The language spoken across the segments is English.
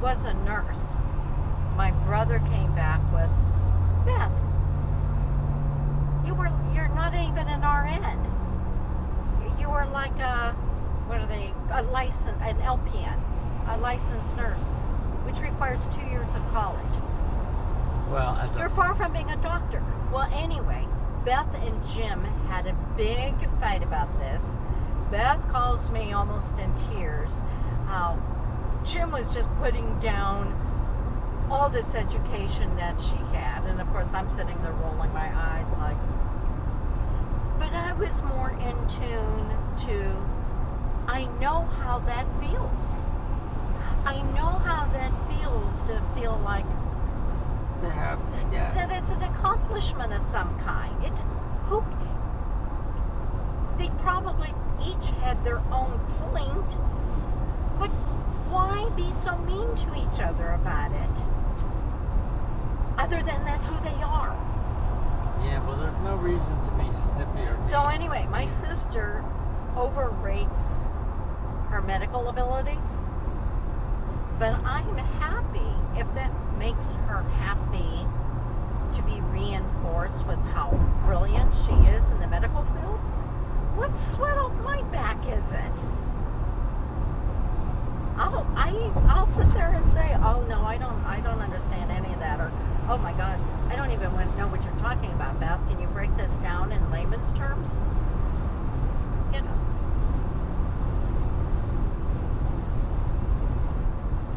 was a nurse. My brother came back with, Beth, you're not even an RN. You were like an LPN, a licensed nurse, which requires 2 years of college. Well, you're far from being a doctor. Well, anyway, Beth and Jim had a big fight about this. Beth calls me almost in tears. Jim was just putting down all this education that she had. And of course, I'm sitting there rolling my eyes like, but I was more in tune to, I know how that feels. I know how that feels to feel like that it's an accomplishment of some kind. They probably each had their own point, but why be so mean to each other about it? Other than that's who they are. Yeah, well, there's no reason to be snippy or mean. So anyway, my sister overrates her medical abilities, but I'm happy if that makes her happy to be reinforced with how brilliant she is in the medical field. What sweat off my back is it? I'll sit there and say, oh no, I don't understand any of that, or oh my God, I don't even know what you're talking about, Beth. Can you break this down in layman's terms? You know.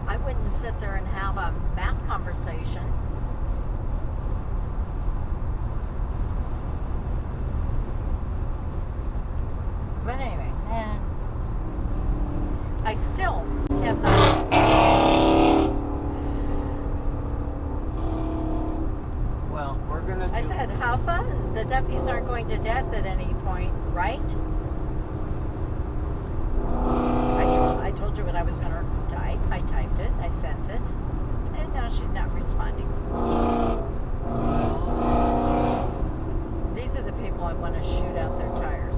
I wouldn't sit there and have a math conversation. But anyway, I still have not. Well, we're gonna do... I said, how fun. The Duffys aren't going to Dad's at any point, right? I told you what I was going to type. I typed it. I sent it. And now she's not responding. These are the people I want to shoot out their tires.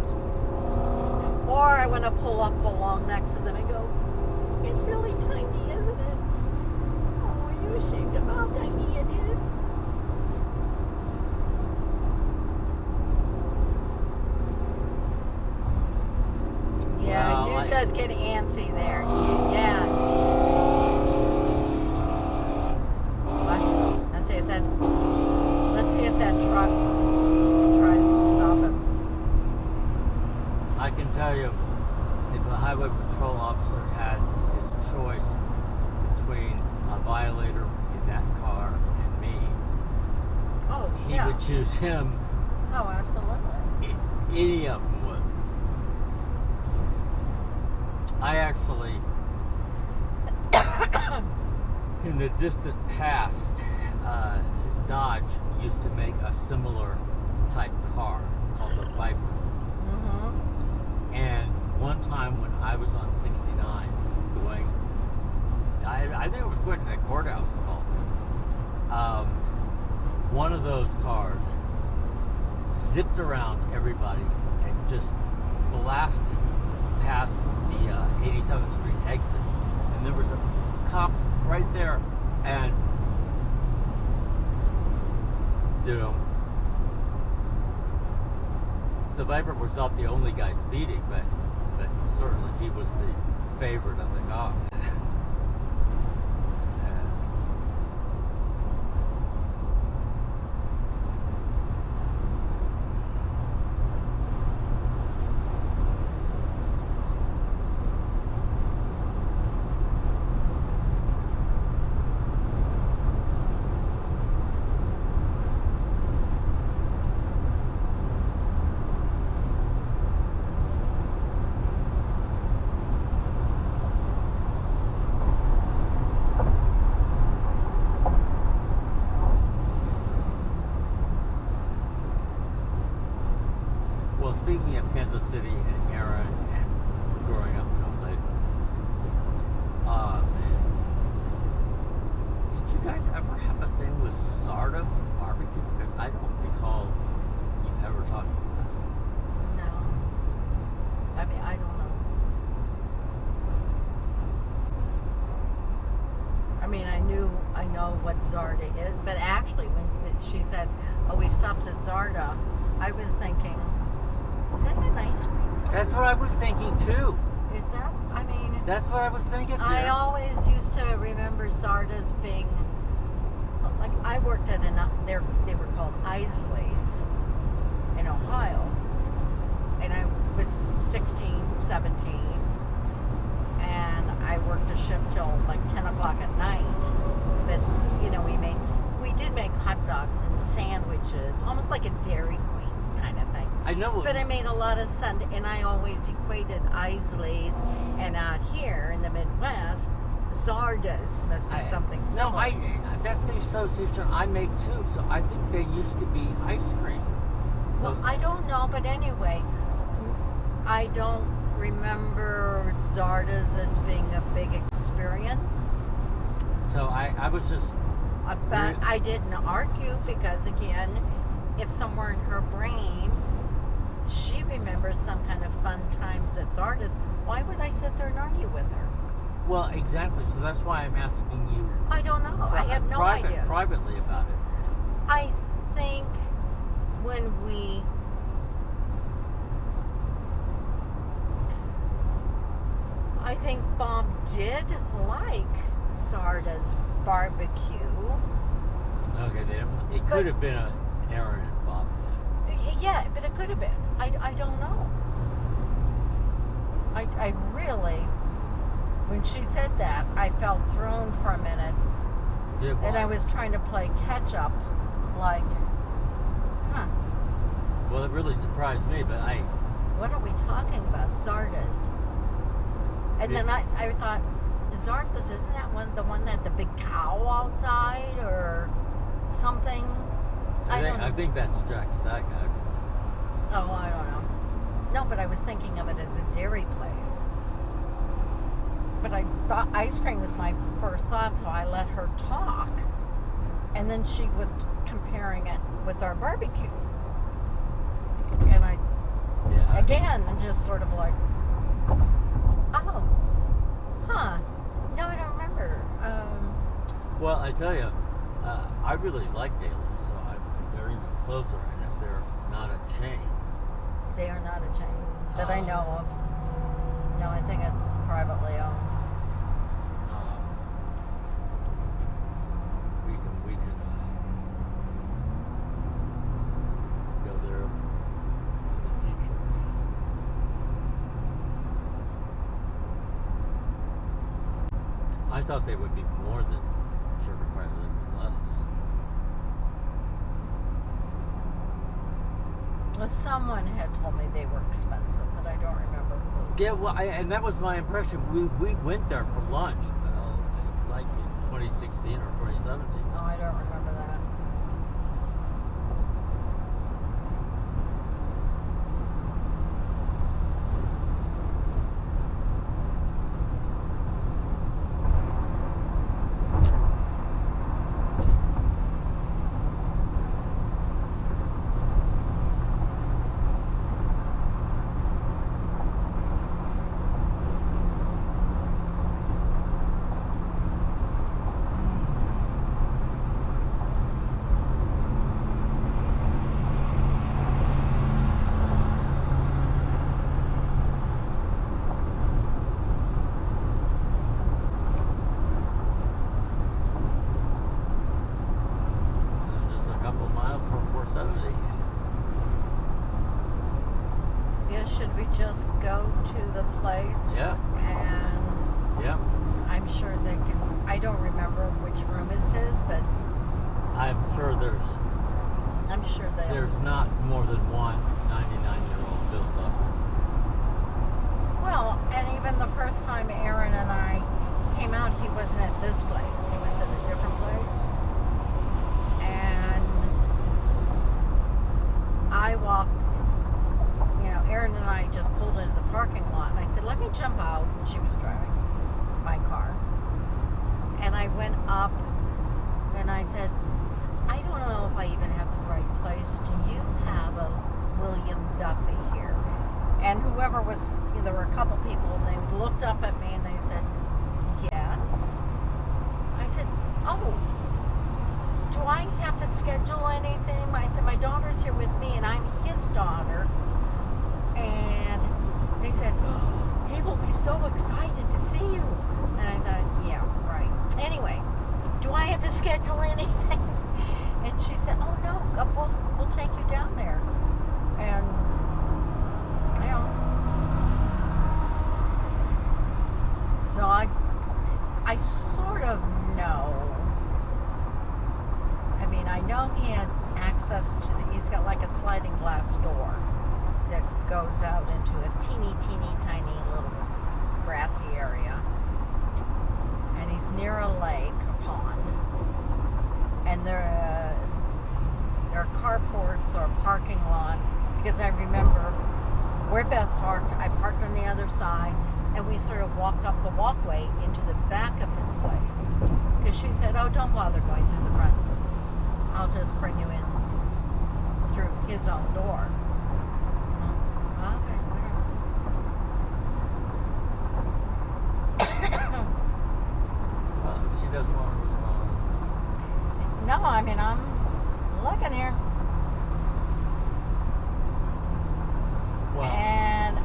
Or I want to pull up along next to them and go, it's really tiny, isn't it? Oh, are you ashamed of how tiny it is? Yeah, well, you just get antsy there. Yeah. Watch. Let's see if that truck tries to stop him. I can tell you, if a highway patrol officer had his choice between a violator in that car and me, he would choose him. Oh, absolutely. Any of them would. I actually, in the distant past, Dodge used to make a similar type car called the Viper. Mm-hmm. And one time when I was on 69 going, I think I was going to the courthouse of all things, one of those cars zipped around everybody and just blasted past the 87th Street exit, and there was a cop right there, and you know, the Viper was not the only guy speeding, but certainly he was the favorite of the cop. mean, I know what Zarda is, but actually, when she said, "Oh, we stopped at Zarda," I was thinking, "Is that an ice cream place?" That's what I was thinking too. Is that? I mean, That's what I was thinking too. I always used to remember Zarda's being like I worked at they were called Isley's in Ohio, and I was 16, 17, and I worked a shift till like 10 o'clock at night. But we did make hot dogs and sandwiches, almost like a Dairy Queen kind of thing. I know. But I made a lot of sense, and I always equated Isley's, and out here in the Midwest, Zarda's must be something similar. No, that's the association I make too. So I think they used to be ice cream. So Well, I don't know, but anyway, I don't remember Zarda's as being a big experience. So I was just. But I didn't argue because, again, if somewhere in her brain she remembers some kind of fun times at Zarda's, why would I sit there and argue with her? Well, exactly. So that's why I'm asking you. I don't know. I have no idea. Privately about it. I think I think Bob did like Zarda's barbecue. Okay, it could have been an Aaron and Bob thing. Yeah, but it could have been. I don't know. I really, when she said that, I felt thrown for a minute. Yeah, And I was trying to play catch up, like, Well, it really surprised me, but what are we talking about? Zarda's. And then I thought, Zarda's, isn't that the one that had the big cow outside or something? I don't know. I think that's Jack Stack, actually. Oh, I don't know. No, but I was thinking of it as a dairy place. But I thought ice cream was my first thought, so I let her talk. And then she was comparing it with our barbecue. And again, just sort of like, oh, no, I don't remember. Well, I tell you, I really like Daily, so they're even closer, and if they're not a chain. They are not a chain that I know of. No, I think it's privately owned. We can go there in the future. I thought they would be more than Sugar Fry Liquid Lettuce. Well, someone had told me they were expensive, but I don't remember who. Yeah, well, and that was my impression. We went there for lunch, like in 2016 or 2017. Oh, I don't remember that. Should we just go to the place? Yeah. And I'm sure they can. I don't remember which room is his, but I'm sure there's not more than one 99-year-old built up. Well, and even the first time Aaron and I came out, he wasn't at this place. He was at a different place. And I walked. Aaron and I just pulled into the parking lot, and I said, let me jump out. And she was driving my car. And I went up, and I said, I don't know if I even have the right place. Do you have a William Duffy here? And whoever was, there were a couple people, and they looked up at me, and they said, yes. I said, schedule anything? I said, my daughter's here with me, and I'm his daughter. And they said, oh, he will be so excited to see you. And I thought, yeah, right. Anyway, do I have to schedule anything? And she said, oh, no, we'll take you down there. And, you know, so I sort of know. I mean, I know he has access to he's got like a sliding glass door that goes out into a teeny, tiny little grassy area. And he's near a lake, a pond. And there are carports or parking lot, because I remember where Beth parked, I parked on the other side, and we sort of walked up the walkway into the back of his place. Because she said, oh, don't bother going through the front. I'll just bring you in through his own door. Okay, whatever. Well, if she doesn't want to respond, No, I mean, I'm looking here. well, And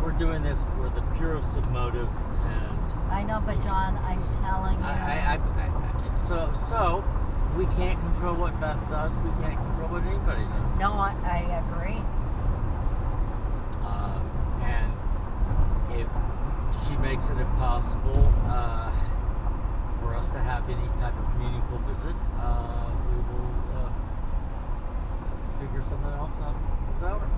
we're doing this for the purest of motives, and I know, but John, I'm telling you. so we can't control what Beth does. We can't control what anybody does. No, I agree. And if she makes it impossible for us to have any type of meaningful visit, we will figure something else out without her.